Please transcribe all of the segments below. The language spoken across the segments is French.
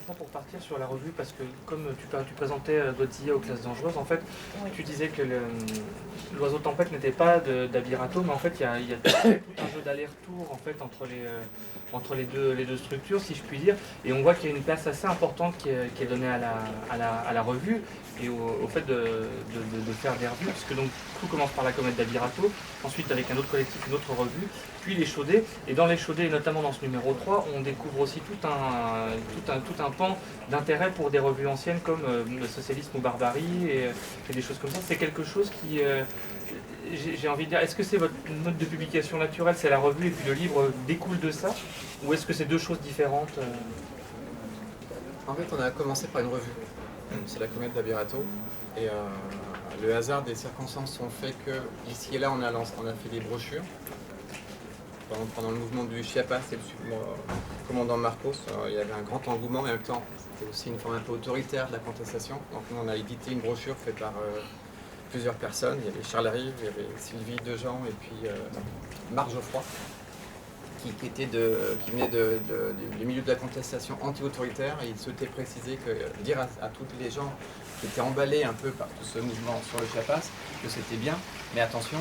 ça pour partir sur la revue, parce que comme tu présentais Godzilla aux classes dangereuses, en fait, oui. Tu disais que l'oiseau tempête n'était pas d'Abirato, mais en fait, il y a tout un jeu d'aller-retour en fait, entre les deux structures, si je puis dire, et on voit qu'il y a une place assez importante qui est donnée à la revue et au fait de faire des revues, puisque donc tout commence par la comète d'Abirato, ensuite avec un autre collectif, une autre revue, puis les Chaudets, et dans les Chaudets, et notamment dans ce numéro 3, on découvre aussi tout un pan d'intérêt pour des revues anciennes comme le socialisme ou barbarie et des choses comme ça. C'est quelque chose qui, j'ai envie de dire, est-ce que c'est votre mode de publication naturelle, c'est la revue et puis le livre découle de ça, ou est-ce que c'est deux choses différentes En fait, on a commencé par une revue, c'est la comète d'Abirato, et le hasard des circonstances ont fait que ici et là on a fait des brochures. Pendant le mouvement du Chiapas et le commandant Marcos, il y avait un grand engouement, mais en même temps c'était aussi une forme un peu autoritaire de la contestation. Donc on a édité une brochure faite par plusieurs personnes. Il y avait Charles Rive, il y avait Sylvie Dejean et puis Marc Geoffroy, qui venait du milieu de la contestation anti-autoritaire, et il souhaitait préciser dire à tous les gens qui étaient emballés un peu par tout ce mouvement sur le Chiapas que c'était bien, mais attention,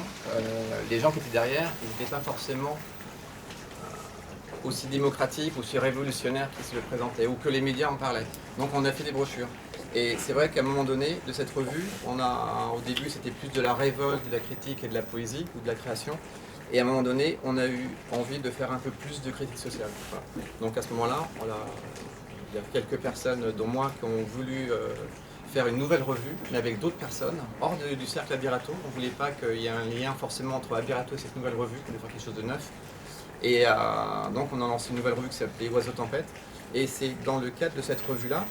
les gens qui étaient derrière, ils n'étaient pas forcément aussi démocratiques, aussi révolutionnaires qu'ils se le présentaient, ou que les médias en parlaient. Donc on a fait des brochures. Et c'est vrai qu'à un moment donné, de cette revue, au début c'était plus de la révolte, de la critique et de la poésie, ou de la création. Et à un moment donné, on a eu envie de faire un peu plus de critique sociale. Voilà. Donc à ce moment-là, il y a quelques personnes, dont moi, qui ont voulu faire une nouvelle revue, mais avec d'autres personnes, hors du cercle Abirato. On ne voulait pas qu'il y ait un lien forcément entre Abirato et cette nouvelle revue, on voulait faire quelque chose de neuf. Et donc on a lancé une nouvelle revue qui s'appelait Oiseau Tempête. Et c'est dans le cadre de cette revue-là,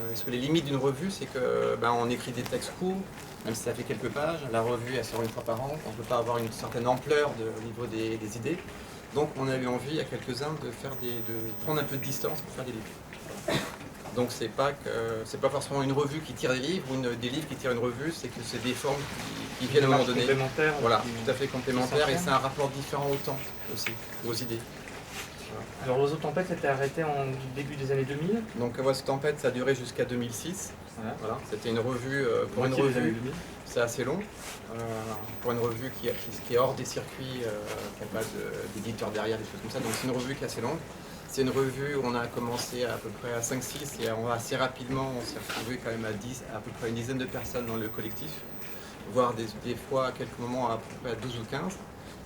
parce que les limites d'une revue, c'est qu'on écrit des textes courts, même si ça fait quelques pages. La revue, elle sort une fois par an, on ne peut pas avoir une certaine ampleur au niveau des idées. Donc on a eu envie à quelques-uns de prendre un peu de distance pour faire des livres. Donc c'est pas forcément une revue qui tire des livres ou des livres qui tirent une revue, c'est que c'est des formes qui viennent à un moment donné. Voilà, tout à fait complémentaires, et c'est un rapport différent au temps aussi, aux idées. Voilà. Alors l'Oiseau Tempête s'était arrêté en début des années 2000. Donc Oiseau Tempête, ça a duré jusqu'à 2006. Voilà. C'était une revue, pour une revue, c'est assez long. Pour une revue qui est hors des circuits, qui n'a pas d'éditeur derrière, des choses comme ça. Donc c'est une revue qui est assez longue. C'est une revue où on a commencé à peu près à 5-6 et assez rapidement on s'est retrouvé quand même à peu près une dizaine de personnes dans le collectif, voire des fois à quelques moments à peu près à 12 ou 15.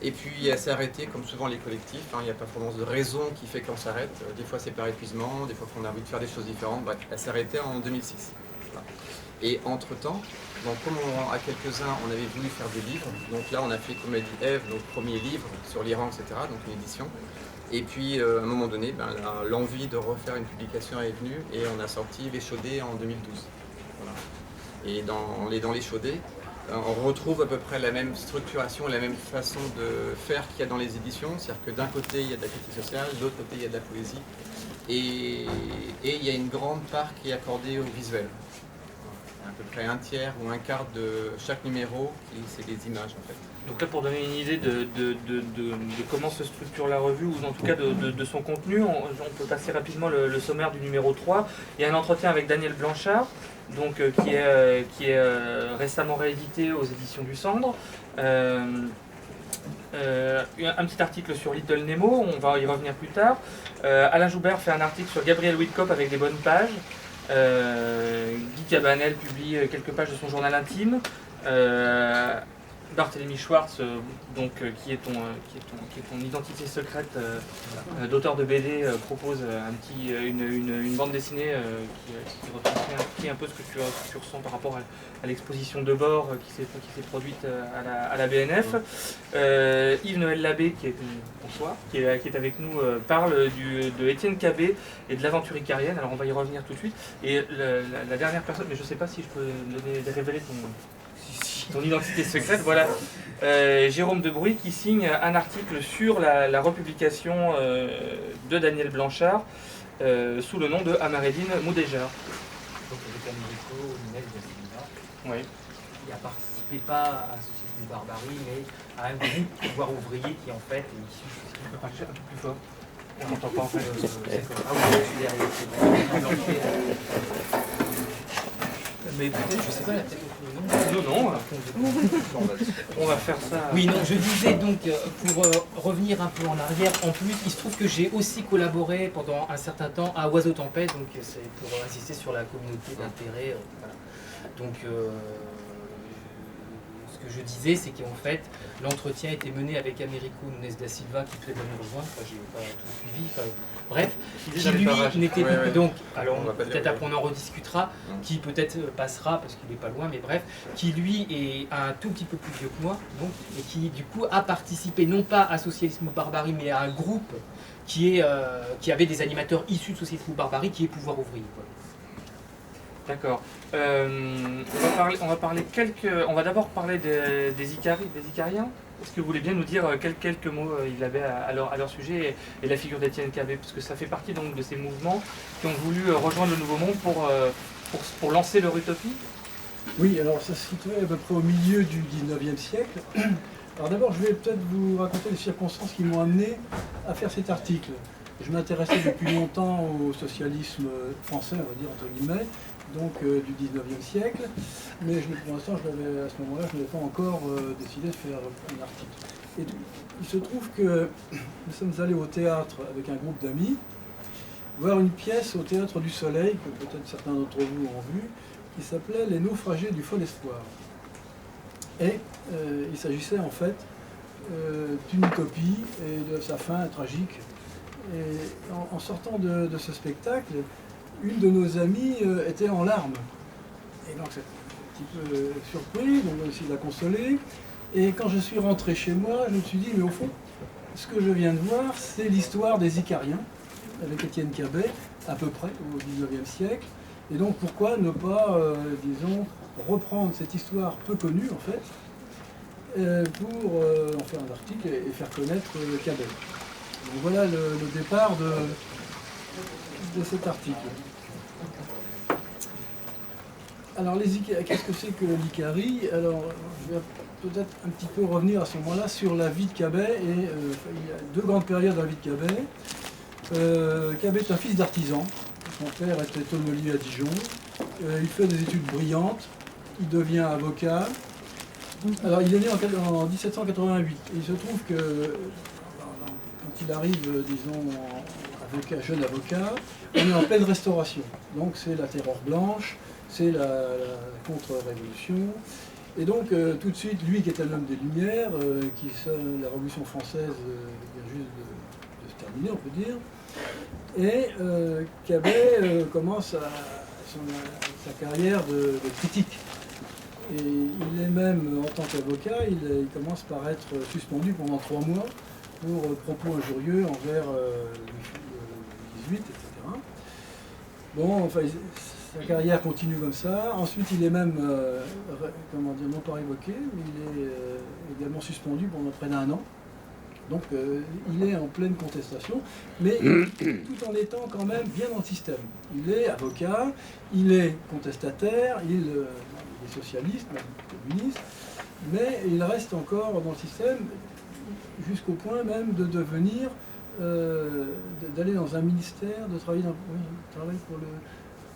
Et puis elle s'est arrêtée comme souvent les collectifs, il n'y a pas vraiment de raison qui fait qu'on s'arrête. Des fois c'est par épuisement, des fois qu'on a envie de faire des choses différentes. Bref, elle s'est arrêtée en 2006. Voilà. Et entre-temps, donc comme à quelques-uns on avait voulu faire des livres, donc là on a fait, comme a dit Ève, notre premier livre sur l'Iran, etc., donc une édition. Et puis à un moment donné, l'envie de refaire une publication est venue et on a sorti Les Chaudets en 2012. Voilà. Et dans Les Chaudets, on retrouve à peu près la même structuration, la même façon de faire qu'il y a dans les éditions. C'est-à-dire que d'un côté il y a de la critique sociale, de l'autre côté il y a de la poésie. Et il y a une grande part qui est accordée au visuel. À peu près un tiers ou un quart de chaque numéro, c'est des images en fait. Donc là, pour donner une idée de comment se structure la revue, ou en tout cas de son contenu, on peut passer rapidement le sommaire du numéro 3. Il y a un entretien avec Daniel Blanchard, donc, qui est récemment réédité aux éditions du Cendre. Un petit article sur Little Nemo, on va y revenir plus tard. Alain Joubert fait un article sur Gabriel Whitcop avec des bonnes pages. Guy Cabanel publie quelques pages de son journal intime. Barthélemy Schwartz, qui est ton identité secrète d'auteur de BD, propose une bande dessinée qui retransmet un peu ce que tu ressens par rapport à l'exposition de bord qui s'est produite à la BNF. Yves Noël Labbé, qui est avec nous, parle de Étienne Cabet et de l'aventure icarienne. Alors on va y revenir tout de suite. Et la dernière personne, mais je ne sais pas si je peux révéler ton identité secrète, voilà. Jérôme Debruy qui signe un article sur la republication de Daniel Blanchard sous le nom de Amareddine Moudéjar. Donc le Nico, Inès de oui. Il n'a participé pas à Société de Barbarie, mais à un groupe pouvoir ouvrier qui en fait est issu. Un peu plus fort. On n'entend pas en fait. Ah oui, je suis derrière. Mais peut-être, je sais pas, la tête au fond, Non. On va faire ça. Oui, non, je disais donc, pour revenir un peu en arrière, en plus, il se trouve que j'ai aussi collaboré pendant un certain temps à Oiseaux Tempête, donc c'est pour insister sur la communauté d'intérêt. Voilà. Donc, ce que je disais, c'est qu'en fait, l'entretien était mené avec Américo Nunes da Silva, qui devait nous rejoindre, enfin, j'ai pas tout suivi, enfin, bref, qui lui n'était pas. Donc, alors peut-être après on en rediscutera, qui peut-être passera parce qu'il n'est pas loin, mais bref, qui lui est un tout petit peu plus vieux que moi, donc, et qui du coup a participé non pas à Socialisme ou Barbarie, mais à un groupe qui avait des animateurs issus de Socialisme ou Barbarie, qui est Pouvoir Ouvrier. Voilà. D'accord. On va d'abord parler des Icariens. Est-ce que vous voulez bien nous dire quelques mots il avait à leur sujet et la figure d'Étienne Cabet, parce que ça fait partie donc de ces mouvements qui ont voulu rejoindre le Nouveau Monde pour lancer leur utopie? Oui, alors ça se situait à peu près au milieu du 19e siècle. Alors d'abord, je vais peut-être vous raconter les circonstances qui m'ont amené à faire cet article. Je m'intéressais depuis longtemps au socialisme français, on va dire entre guillemets, donc du 19e siècle, mais pour l'instant, à ce moment-là, je n'avais pas encore décidé de faire un article. Et il se trouve que nous sommes allés au théâtre avec un groupe d'amis, voir une pièce au Théâtre du Soleil, que peut-être certains d'entre vous ont vu, qui s'appelait Les naufragés du fol espoir. Et il s'agissait en fait d'une utopie et de sa fin tragique. Et en sortant de ce spectacle, une de nos amies était en larmes. Et donc c'est un petit peu surpris, donc on a essayé de la consoler. Et quand je suis rentré chez moi, je me suis dit, mais au fond, ce que je viens de voir, c'est l'histoire des Icariens, avec Étienne Cabet, à peu près au 19e siècle. Et donc pourquoi ne pas, disons, reprendre cette histoire peu connue, en fait, pour en faire un article et faire connaître Cabet. Donc voilà le départ de cet article. Alors, qu'est-ce que c'est que l'Icarie? Alors, je vais peut-être un petit peu revenir à ce moment-là sur la vie de Cabet. Et il y a deux grandes périodes dans la vie de Cabet. Cabet est un fils d'artisan. Son père était tonnelier à Dijon. Il fait des études brillantes. Il devient avocat. Alors, il est né en 1788. Et il se trouve que quand il arrive, disons, jeune avocat, on est en pleine restauration. Donc, c'est la terreur blanche. C'est la contre-révolution. Et donc, tout de suite, lui qui est un homme des Lumières, la Révolution française vient juste de se terminer, on peut dire. Et Cabet commence sa carrière de critique. Et il est même, en tant qu'avocat, il commence par être suspendu pendant 3 mois pour propos injurieux envers Louis XVIII, etc. Bon, enfin, sa carrière continue comme ça. Ensuite, il est même, non pas révoqué, mais il est également suspendu pendant près d'1 an. Donc, il est en pleine contestation, mais tout en étant quand même bien dans le système. Il est avocat, il est contestataire, il est socialiste, même communiste, mais il reste encore dans le système jusqu'au point même de devenir, d'aller dans un ministère, de travailler dans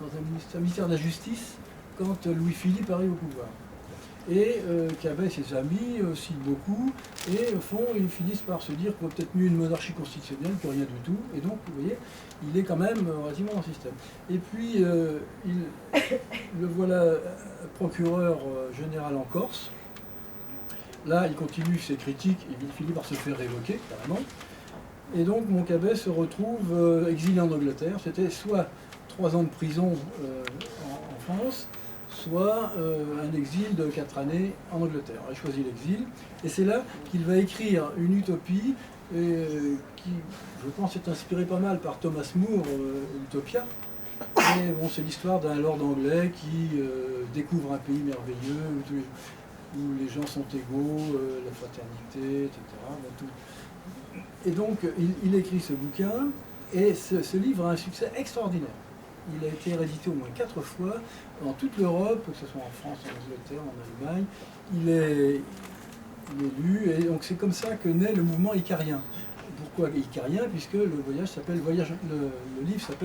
un ministère de la Justice quand Louis-Philippe arrive au pouvoir. Et Cabet et ses amis citent beaucoup, et au fond, ils finissent par se dire qu'il vaut peut-être mieux une monarchie constitutionnelle que rien du tout. Et donc, vous voyez, il est quand même relativement dans le système. Et puis, le voilà procureur général en Corse. Là, il continue ses critiques, et il finit par se faire révoquer, carrément. Et donc, mon Cabet se retrouve exilé en Angleterre. C'était soit 3 ans de prison en France, soit un exil de 4 années en Angleterre. Il a choisi l'exil, et c'est là qu'il va écrire une utopie qui, je pense, est inspirée pas mal par Thomas More, Utopia. Et bon, c'est l'histoire d'un lord anglais qui découvre un pays merveilleux où les gens sont égaux, la fraternité, etc. Et donc, il écrit ce bouquin, et ce livre a un succès extraordinaire. Il a été réédité au moins 4 fois dans toute l'Europe, que ce soit en France, en Angleterre, en Allemagne. Il est lu, et donc c'est comme ça que naît le mouvement icarien. pourquoi icarien? Puisque le livre s'appelle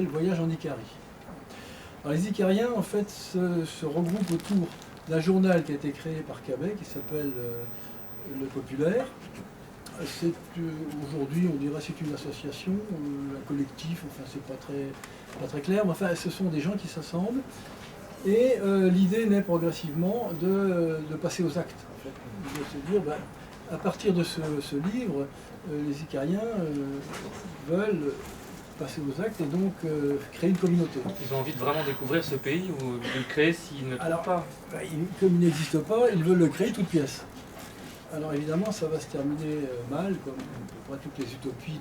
Voyage en Icarie. Alors, les Icariens, en fait, se regroupent autour d'un journal qui a été créé par Cabet, qui s'appelle Le Populaire. C'est aujourd'hui, on dirait, c'est une association, un collectif, enfin, c'est pas très clair, mais enfin, ce sont des gens qui s'assemblent. Et l'idée naît progressivement de passer aux actes. En fait. De se dire, à partir de ce livre, les Icariens veulent passer aux actes et donc créer une communauté. Ils ont envie de vraiment découvrir ce pays ou de le créer s'ils ne trouvent pas. Comme il n'existe pas, ils veulent le créer toute pièce. Alors évidemment, ça va se terminer mal, comme à peu près toutes les utopies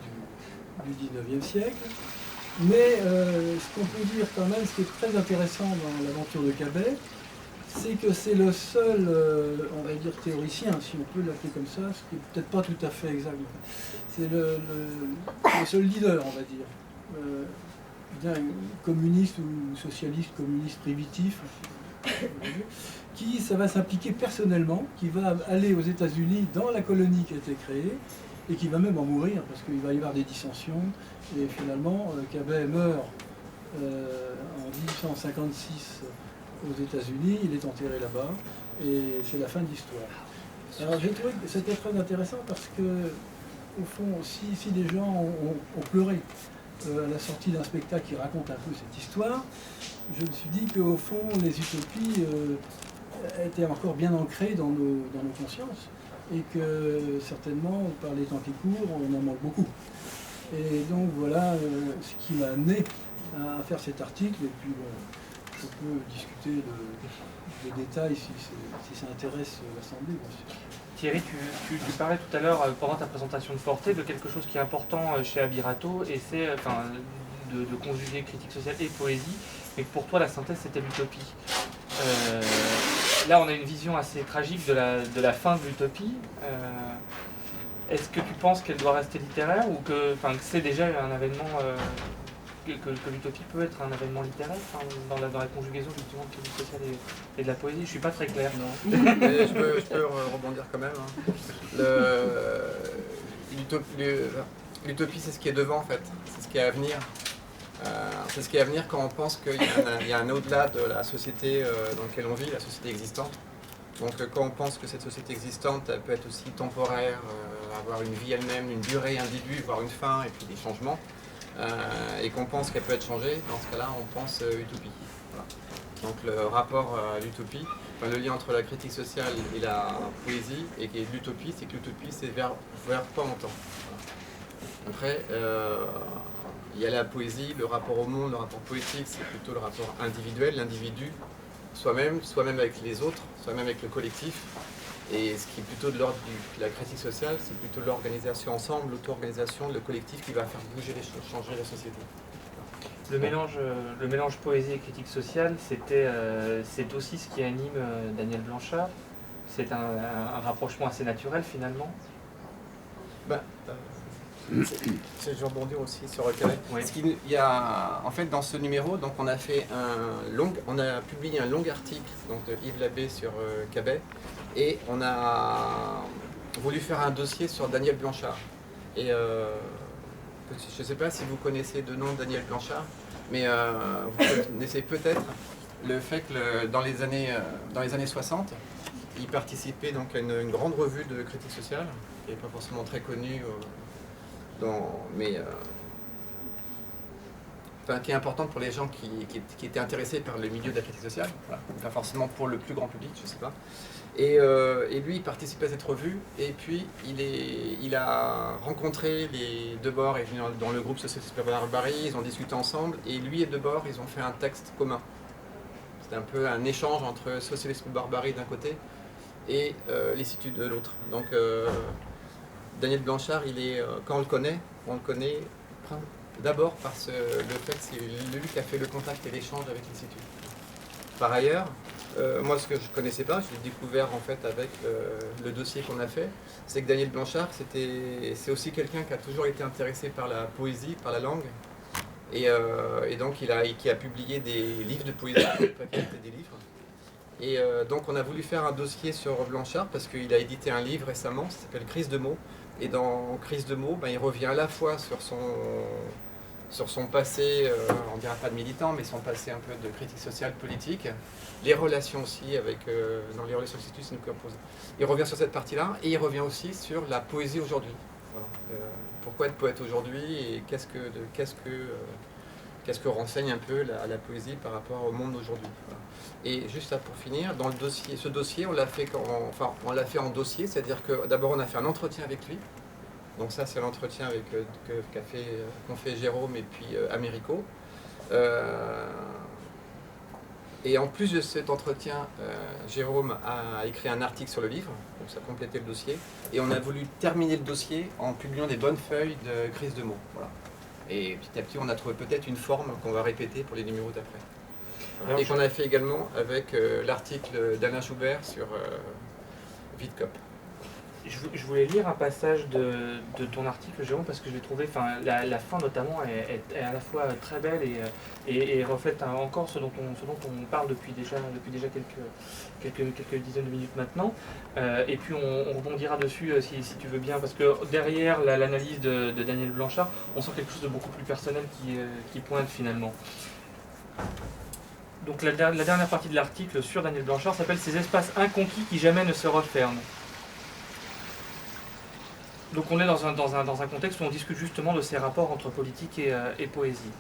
du 19e siècle. Mais ce qu'on peut dire quand même, ce qui est très intéressant dans l'aventure de Cabet, c'est que c'est le seul, on va dire, théoricien, si on peut l'appeler comme ça, ce qui n'est peut-être pas tout à fait exact. C'est le seul leader, on va dire, bien communiste ou socialiste, communiste primitif, qui ça va s'impliquer personnellement, qui va aller aux États-Unis dans la colonie qui a été créée, et qui va même en mourir, parce qu'il va y avoir des dissensions, et finalement, Cabet meurt en 1856 aux États-Unis, il est enterré là-bas, et c'est la fin de l'histoire. Alors j'ai trouvé que c'était très intéressant parce que, au fond, si des gens ont pleuré à la sortie d'un spectacle qui raconte un peu cette histoire, je me suis dit qu'au fond, les utopies étaient encore bien ancrées dans nos consciences, et que certainement, par les temps qui courent, on en manque beaucoup. Et donc voilà ce qui m'a amené à faire cet article, et puis bon, je peux discuter de détails si ça intéresse l'Assemblée, bien sûr. Thierry, tu parlais tout à l'heure, pendant ta présentation de Forté, de quelque chose qui est important chez Abirato, et c'est de conjuguer critique sociale et poésie, mais pour toi la synthèse c'était l'utopie. Là on a une vision assez tragique de la fin de l'utopie. Est-ce que tu penses qu'elle doit rester littéraire, ou que c'est déjà un événement, que l'utopie peut être un événement littéraire, dans la conjugaison justement de critique sociale et de la poésie? Je suis pas très clair. Non. je peux rebondir quand même. Hein. L'utopie, c'est ce qui est devant en fait, c'est ce qui est à venir. C'est ce qui est à venir quand on pense qu'il y a un au-delà de la société dans laquelle on vit, la société existante. Donc quand on pense que cette société existante, elle peut être aussi temporaire, avoir une vie elle-même, une durée individuelle, voire une fin, et puis des changements, et qu'on pense qu'elle peut être changée, dans ce cas-là, on pense utopie. Voilà. Donc le rapport à l'utopie, le lien entre la critique sociale et la poésie, et l'utopie, c'est que l'utopie, c'est vers quoi on tend. Voilà. Après, il y a la poésie, le rapport au monde, le rapport poétique, c'est plutôt le rapport individuel, l'individu, soi-même avec les autres, soi-même avec le collectif. Et ce qui est plutôt de l'ordre de la critique sociale, c'est plutôt l'organisation ensemble, l'auto-organisation, le collectif qui va faire bouger les choses, changer la société. Le mélange poésie et critique sociale, c'est aussi ce qui anime Daniel Blanchard. C'est un rapprochement assez naturel finalement. Je vais rebondir aussi sur le carré. Oui. Il y a, en fait, dans ce numéro, donc on a publié un long article donc, de Yves Labbé sur Cabet, et on a voulu faire un dossier sur Daniel Blanchard. Et je ne sais pas si vous connaissez de nom Daniel Blanchard, mais vous connaissez peut-être le fait que dans les années 60, il participait donc à une grande revue de critique sociale, qui n'est pas forcément très connue. Qui est importante pour les gens qui étaient intéressés par le milieu de la critique sociale, voilà. Pas forcément pour le plus grand public, je ne sais pas. Et lui, il participait à cette revue, et puis il a rencontré les Debord, et venu dans le groupe Socialiste Barbarie, ils ont discuté ensemble, et lui et Debord, ils ont fait un texte commun. C'était un peu un échange entre Socialisme Barbarie d'un côté et l'Institut de l'autre. Donc Daniel Blanchard, quand on le connaît d'abord par le fait que c'est lui qui a fait le contact et l'échange avec l'Institut. Par ailleurs, moi ce que je ne connaissais pas, je l'ai découvert en fait avec le dossier qu'on a fait, c'est que Daniel Blanchard, c'est aussi quelqu'un qui a toujours été intéressé par la poésie, par la langue, et donc qui a publié des livres de poésie, des livres. Et donc on a voulu faire un dossier sur Blanchard parce qu'il a édité un livre récemment, ça s'appelle Crise de mots. Et dans Crise de mots, il revient à la fois sur son passé, on ne dira pas de militant, mais son passé un peu de critique sociale, politique, les relations aussi avec, dans les relations institutionnelles, c'est nous qui opposons. Il revient sur cette partie-là, et il revient aussi sur la poésie aujourd'hui. Voilà. Pourquoi être poète aujourd'hui, et qu'est-ce que renseigne un peu la poésie par rapport au monde d'aujourd'hui. Voilà. Et juste là pour finir, dans le dossier, ce dossier, on l'a fait en dossier, c'est-à-dire que d'abord on a fait un entretien avec lui. Donc ça c'est l'entretien qu'ont fait Jérôme et puis Américo. Et en plus de cet entretien, Jérôme a écrit un article sur le livre, donc ça complétait le dossier. Et on a voulu terminer le dossier en publiant des bonnes feuilles de Crise de mots. Voilà. Et petit à petit, on a trouvé peut-être une forme qu'on va répéter pour les numéros d'après. Et qu'on a fait également avec l'article d'Alain Joubert sur Vidcop. Je voulais lire un passage de ton article, Jérôme, parce que je l'ai trouvé, la fin notamment est à la fois très belle et reflète encore ce dont on parle depuis déjà quelques dizaines de minutes maintenant. Et puis on rebondira dessus si tu veux bien, parce que derrière l'analyse de Daniel Blanchard, on sent quelque chose de beaucoup plus personnel qui pointe finalement. Donc la dernière partie de l'article sur Daniel Blanchard s'appelle « Ces espaces inconquis qui jamais ne se referment ». Donc on est dans un contexte où on discute justement de ces rapports entre politique et poésie.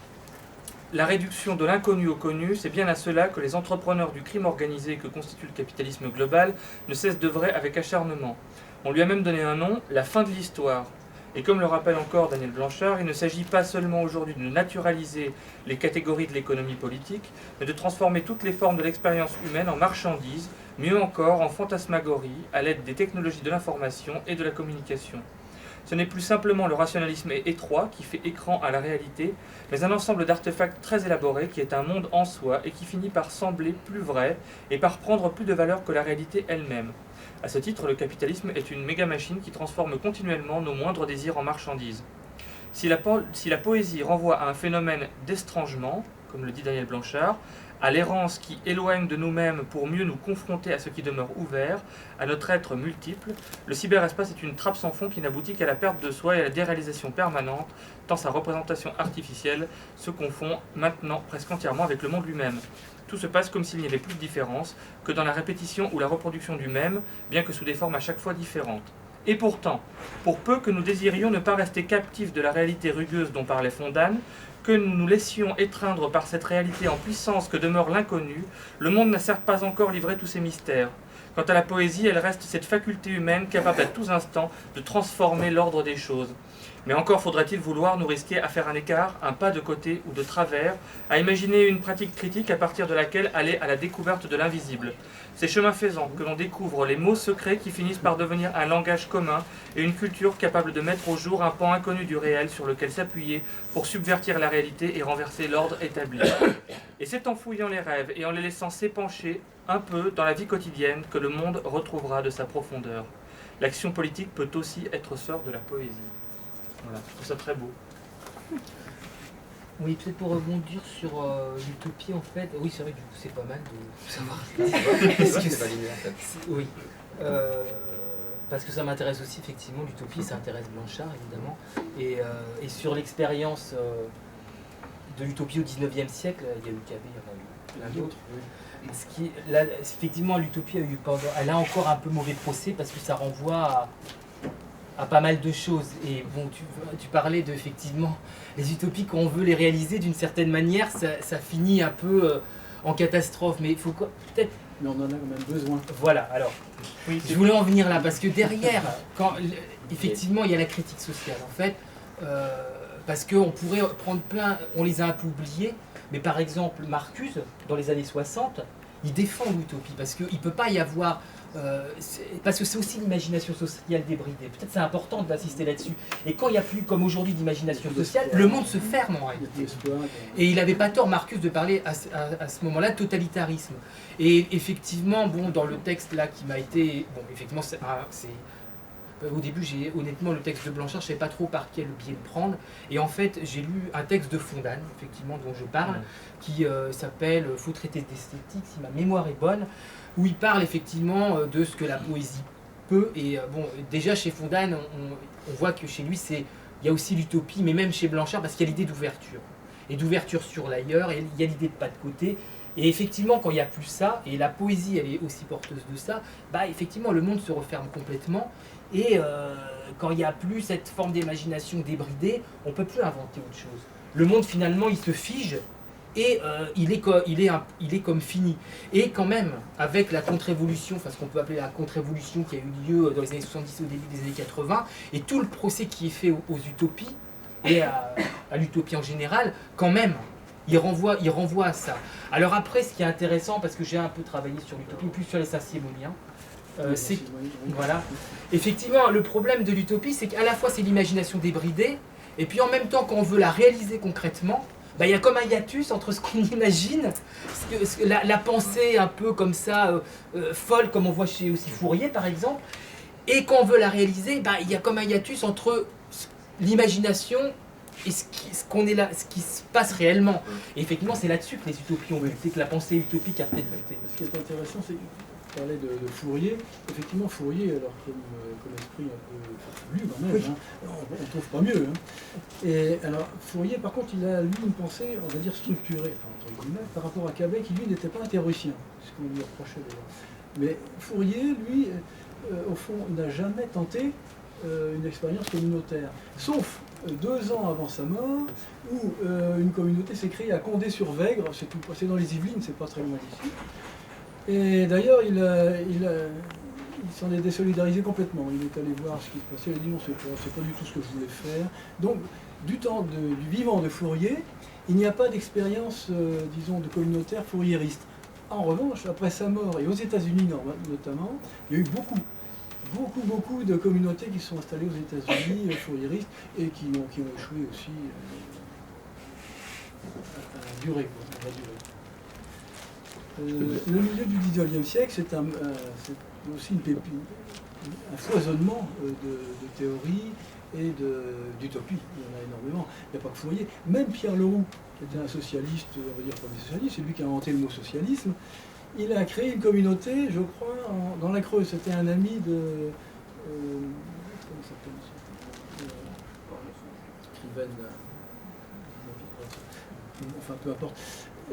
La réduction de l'inconnu au connu, c'est bien à cela que les entrepreneurs du crime organisé que constitue le capitalisme global ne cessent d'œuvrer avec acharnement. On lui a même donné un nom, la fin de l'histoire. Et comme le rappelle encore Daniel Blanchard, il ne s'agit pas seulement aujourd'hui de naturaliser les catégories de l'économie politique, mais de transformer toutes les formes de l'expérience humaine en marchandises, mieux encore en fantasmagorie, à l'aide des technologies de l'information et de la communication. Ce n'est plus simplement le rationalisme étroit qui fait écran à la réalité, mais un ensemble d'artefacts très élaborés qui est un monde en soi et qui finit par sembler plus vrai et par prendre plus de valeur que la réalité elle-même. À ce titre, le capitalisme est une méga-machine qui transforme continuellement nos moindres désirs en marchandises. Si la poésie renvoie à un phénomène d'estrangement, comme le dit Daniel Blanchard, à l'errance qui éloigne de nous-mêmes pour mieux nous confronter à ce qui demeure ouvert, à notre être multiple, le cyberespace est une trappe sans fond qui n'aboutit qu'à la perte de soi et à la déréalisation permanente, tant sa représentation artificielle se confond maintenant presque entièrement avec le monde lui-même. Tout se passe comme s'il n'y avait plus de différence que dans la répétition ou la reproduction du même, bien que sous des formes à chaque fois différentes. Et pourtant, pour peu que nous désirions ne pas rester captifs de la réalité rugueuse dont parlait Fondane, que nous nous laissions étreindre par cette réalité en puissance que demeure l'inconnu, le monde n'a certes pas encore livré tous ses mystères. Quant à la poésie, elle reste cette faculté humaine capable à tous instants de transformer l'ordre des choses. Mais encore faudrait-il vouloir nous risquer à faire un écart, un pas de côté ou de travers, à imaginer une pratique critique à partir de laquelle aller à la découverte de l'invisible. C'est chemin faisant que l'on découvre les mots secrets qui finissent par devenir un langage commun et une culture capable de mettre au jour un pan inconnu du réel sur lequel s'appuyer pour subvertir la réalité et renverser l'ordre établi. Et c'est en fouillant les rêves et en les laissant s'épancher un peu dans la vie quotidienne que le monde retrouvera de sa profondeur. L'action politique peut aussi être sœur de la poésie. Voilà, je trouve ça très beau. Oui, peut-être pour rebondir sur l'utopie, en fait. Oui, c'est vrai, du coup, c'est pas mal de savoir. Oui. Parce que ça m'intéresse aussi, effectivement, l'utopie, ça intéresse Blanchard, évidemment. Et sur l'expérience de l'utopie au XIXe siècle, il y a eu Cabet, il y en a eu plein d'autres. Là, effectivement, l'utopie elle a encore un peu mauvais procès parce que ça renvoie à pas mal de choses. Et bon, tu parlais de, effectivement, les utopies, quand on veut les réaliser d'une certaine manière, ça finit un peu en catastrophe. Mais il faut peut-être... Mais on en a quand même besoin. Voilà, alors, oui, je voulais en venir là, parce que derrière, effectivement, il y a la critique sociale, en fait, parce qu'on pourrait prendre plein, on les a un peu oubliés, mais par exemple, Marcuse, dans les années 60, il défend l'utopie, parce qu'il ne peut pas y avoir... parce que c'est aussi l'imagination sociale débridée. Peut-être c'est important d'insister là-dessus. Et quand il n'y a plus, comme aujourd'hui, d'imagination sociale, le monde se ferme en réalité. Et il n'avait pas tort, Marcuse, de parler à ce moment-là de totalitarisme. Et effectivement, bon, dans le texte là qui m'a été... Bon, effectivement, au début, honnêtement, le texte de Blanchard, je ne savais pas trop par quel biais le prendre. Et en fait, j'ai lu un texte de Fondane, effectivement, dont je parle, qui s'appelle « Faut traiter d'esthétique, si ma mémoire est bonne », où il parle effectivement de ce que la poésie peut. Et bon, déjà chez Fondane, on voit que chez lui, il y a aussi l'utopie, mais même chez Blanchard, parce qu'il y a l'idée d'ouverture. Et d'ouverture sur l'ailleurs, et il y a l'idée de pas de côté. Et effectivement, quand il n'y a plus ça, et la poésie, elle est aussi porteuse de ça, bah effectivement, le monde se referme complètement. Et quand il n'y a plus cette forme d'imagination débridée, on ne peut plus inventer autre chose. Le monde, finalement, il se fige, et il est comme fini. Et quand même, avec la contre-révolution, enfin ce qu'on peut appeler la contre-révolution qui a eu lieu dans les années 70 au début des années 80, et tout le procès qui est fait aux utopies, et à l'utopie en général, quand même, il renvoie à ça. Alors après, ce qui est intéressant, parce que j'ai un peu travaillé sur l'utopie, plus sur les Saint-Simoniens, voilà. Effectivement, le problème de l'utopie, c'est qu'à la fois c'est l'imagination débridée, et puis en même temps, quand on veut la réaliser concrètement, bah, y a comme un hiatus entre ce qu'on imagine, la pensée un peu comme ça, folle, comme on voit chez aussi Fourier par exemple, et quand on veut la réaliser, bah, y a comme un hiatus entre l'imagination et ce qui se passe réellement. Et effectivement, c'est là-dessus que les utopies ont buté, que la pensée utopique a peut-être buté. Ce qui est intéressant, c'est que tu parlais de Fourier. Effectivement, Fourier, alors comme esprit un peu farfelu quand même, on ne trouve pas mieux. Et alors, Fourier, par contre, il a, lui, une pensée, on va dire, structurée, enfin, entre guillemets, par rapport à Cabet, qui, lui, n'était pas un théoricien, ce qu'on lui reprochait d'ailleurs. Mais Fourier, lui, au fond, n'a jamais tenté une expérience communautaire, sauf 2 ans avant sa mort, où une communauté s'est créée à Condé-sur-Vègre, c'est dans les Yvelines, c'est pas très loin d'ici. Et d'ailleurs, il s'en est désolidarisé complètement. Il est allé voir ce qui se passait, il a dit non, c'est pas du tout ce que je voulais faire. Donc, du temps du vivant de Fourier, il n'y a pas d'expérience, disons, de communautaire fouriériste. En revanche, après sa mort, et aux États-Unis notamment, il y a eu beaucoup de communautés qui sont installées aux États-Unis, fouriéristes, et qui ont échoué aussi à durer, à durer. Le milieu du XIXe siècle, c'est aussi un foisonnement de théories et d'utopies. Il y en a énormément. Il n'y a pas que Fourier. Même Pierre Leroux, qui était un socialiste, on va dire premier socialiste, c'est lui qui a inventé le mot socialisme. Il a créé une communauté, je crois, dans la Creuse. C'était un ami de... comment s'appelle ça, écrivaine. Enfin, peu importe.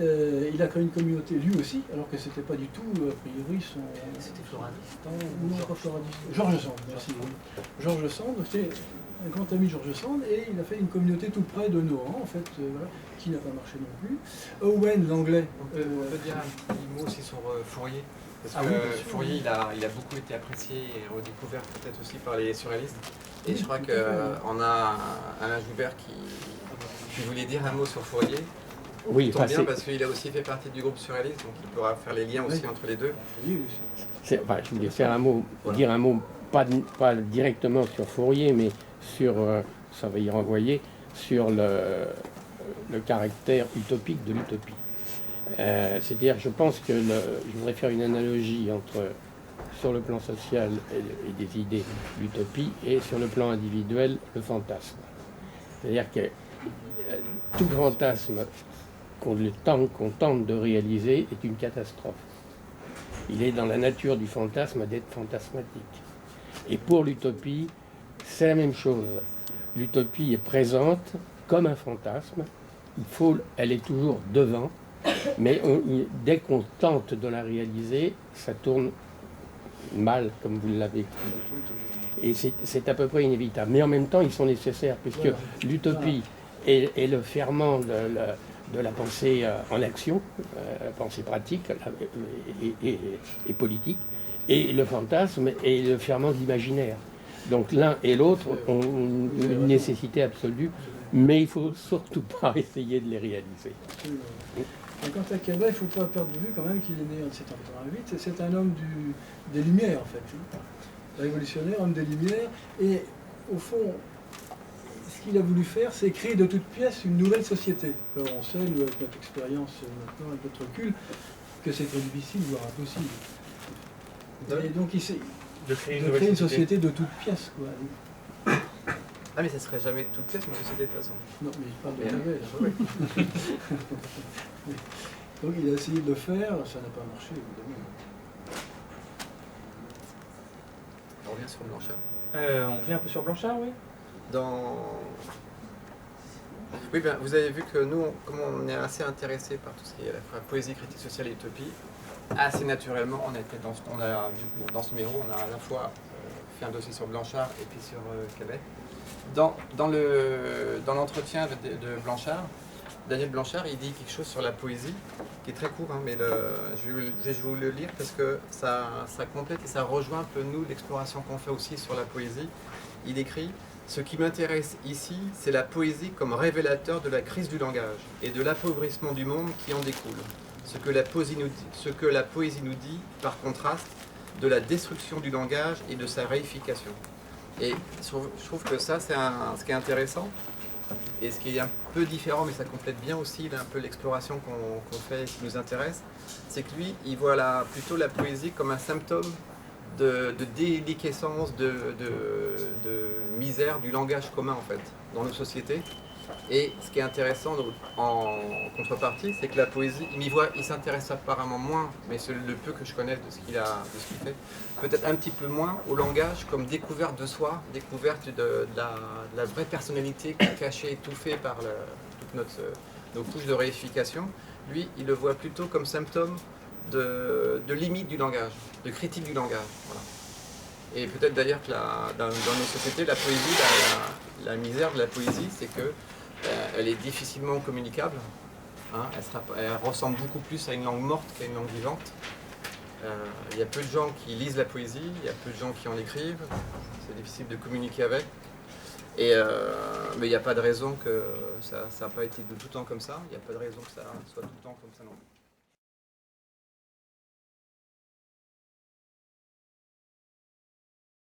Il a créé une communauté lui aussi, alors que c'était pas du tout, a priori, son... C'était Floradistan. Non, pas Floradistan. Georges Sand, merci. Georges Sand, c'était un grand ami de Georges Sand, et il a fait une communauté tout près de Nohant, en fait, voilà, qui n'a pas marché non plus. Owen, l'anglais. On peut dire un petit mot aussi sur Fourier. Parce que Fourier, il a beaucoup été apprécié et redécouvert peut-être aussi par les surréalistes. Et je crois qu'on a Alain Joubert qui voulait dire un mot sur Fourier. Oui, ça tombe bien parce qu'il a aussi fait partie du groupe surréaliste, donc il pourra faire les liens aussi entre les deux. Je voulais faire un mot, dire un mot, pas directement sur Fourier, mais sur, ça va y renvoyer, sur le caractère utopique de l'utopie. C'est-à-dire, je pense que je voudrais faire une analogie entre, sur le plan social et des idées, l'utopie, et sur le plan individuel, le fantasme. C'est-à-dire que tout fantasme qu'on tente de réaliser est une catastrophe. Il est dans la nature du fantasme d'être fantasmatique. Et pour l'utopie, c'est la même chose. L'utopie est présente comme un fantasme. Elle est toujours devant, mais dès qu'on tente de la réaliser, ça tourne mal, comme vous l'avez dit. Et c'est à peu près inévitable. Mais en même temps, ils sont nécessaires, puisque l'utopie est le ferment de la pensée en action, la pensée pratique et politique, et le fantasme est le ferment de l'imaginaire. Donc l'un et l'autre ont une nécessité absolue, mais il ne faut surtout pas essayer de les réaliser. Et quant à Cabet, il ne faut pas perdre de vue quand même qu'il est né en 1788. C'est un homme des Lumières, en fait. Révolutionnaire, homme des Lumières. Et au fond, ce qu'il a voulu faire, c'est créer de toutes pièces une nouvelle société. Alors on sait, nous, avec notre expérience maintenant, avec notre recul, que c'est très difficile, voire impossible. Et donc il s'est de créer une société de toutes pièces, quoi. Ah mais ça serait jamais de toutes pièces une société de toute façon. Non mais je parle de Cabet. Donc il a essayé de le faire, ça n'a pas marché évidemment. On revient sur Blanchard. On revient un peu sur Blanchard, oui. Oui, bien, vous avez vu que nous, comme on est assez intéressé par tout ce qui est la poésie, critique sociale et utopie, assez naturellement, on a été dans ce numéro, on a à la fois fait un dossier sur Blanchard et puis sur Cabet. Dans l'entretien de Blanchard, Daniel Blanchard, il dit quelque chose sur la poésie, qui est très court, hein, mais je vais vous le lire parce que ça complète et ça rejoint un peu nous l'exploration qu'on fait aussi sur la poésie. Il écrit « Ce qui m'intéresse ici, c'est la poésie comme révélateur de la crise du langage et de l'appauvrissement du monde qui en découle. Ce que la poésie nous dit, par contraste, de la destruction du langage et de sa réification. » Et je trouve que ça, c'est ce qui est intéressant. Et ce qui est un peu différent, mais ça complète bien aussi un peu l'exploration qu'on fait et qui nous intéresse, c'est que lui, il voit plutôt la poésie comme un symptôme de déliquescence, de misère du langage commun en fait, dans nos sociétés. Et ce qui est intéressant en contrepartie, c'est que la poésie, il s'intéresse apparemment moins, mais c'est le peu que je connais de ce qu'il fait, peut-être un petit peu moins au langage comme découverte de soi, découverte de la vraie personnalité cachée, étouffée par toutes nos couches de réification. Lui, il le voit plutôt comme symptôme de limite du langage, de critique du langage. Voilà. Et peut-être d'ailleurs que dans nos sociétés, la poésie, la misère de la poésie, c'est que elle est difficilement communicable. Hein, elle ressemble beaucoup plus à une langue morte qu'à une langue vivante. Il y a peu de gens qui lisent la poésie, il y a peu de gens qui en écrivent. C'est difficile de communiquer avec. Mais il n'y a pas de raison que ça n'a pas été de tout temps comme ça. Il n'y a pas de raison que ça soit tout le temps comme ça non plus.